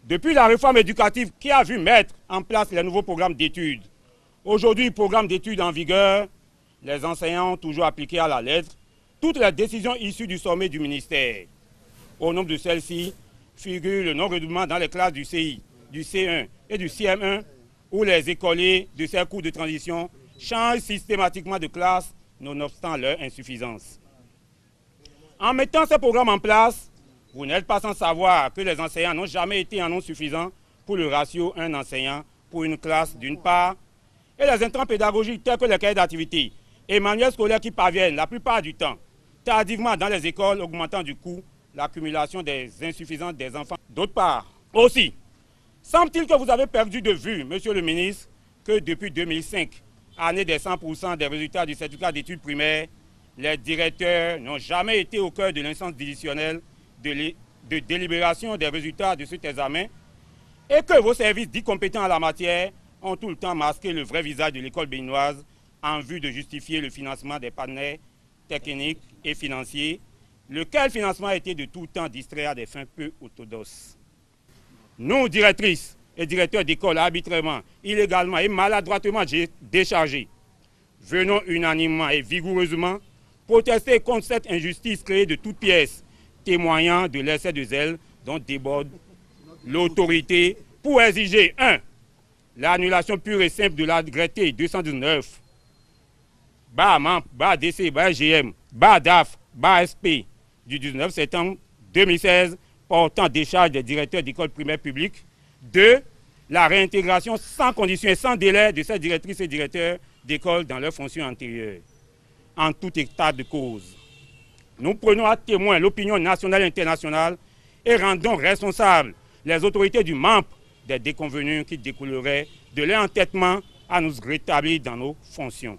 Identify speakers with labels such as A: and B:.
A: Depuis la réforme éducative qui a vu mettre en place les nouveaux programmes d'études, aujourd'hui, programme d'études en vigueur, les enseignants ont toujours appliqué à la lettre toutes les décisions issues du sommet du ministère. Au nombre de celles-ci figure le non-redoublement dans les classes du CI, du C1 et du CM1, où les écoliers de ces cours de transition changent systématiquement de classe, nonobstant leur insuffisance. En mettant ces programmes en place, vous n'êtes pas sans savoir que les enseignants n'ont jamais été en nombre suffisant pour le ratio un enseignant pour une classe d'une part, et les intrants pédagogiques tels que les cahiers d'activité et manuels scolaires qui parviennent la plupart du temps tardivement dans les écoles, augmentant du coup l'accumulation des insuffisances des enfants. D'autre part, aussi, semble-t-il que vous avez perdu de vue, monsieur le ministre, que depuis 2005, année des 100% des résultats du certificat d'études primaires, les directeurs n'ont jamais été au cœur de l'instance décisionnelle de délibération des résultats de cet examen et que vos services dits compétents en la matière ont tout le temps masqué le vrai visage de l'école béninoise en vue de justifier le financement des partenaires techniques et financiers, lequel financement a été de tout temps distrait à des fins peu orthodoxes. Nous, directrices et directeurs d'école arbitrairement, illégalement et maladroitement déchargés, venons unanimement et vigoureusement protester contre cette injustice créée de toutes pièces, témoignant de l'excès de zèle dont déborde l'autorité pour exiger 1. L'annulation pure et simple de l'arrêté 219, MAMP, DC, GM, DAF, SP du 19 septembre 2016 portant décharge des directeurs d'école primaire publique. 2. La réintégration sans condition et sans délai de ces directrices et directeurs d'école dans leurs fonctions antérieures. En tout état de cause, nous prenons à témoin l'opinion nationale et internationale et rendons responsables les autorités du MAMP des déconvenues qui découleraient de leur entêtement à nous rétablir dans nos fonctions.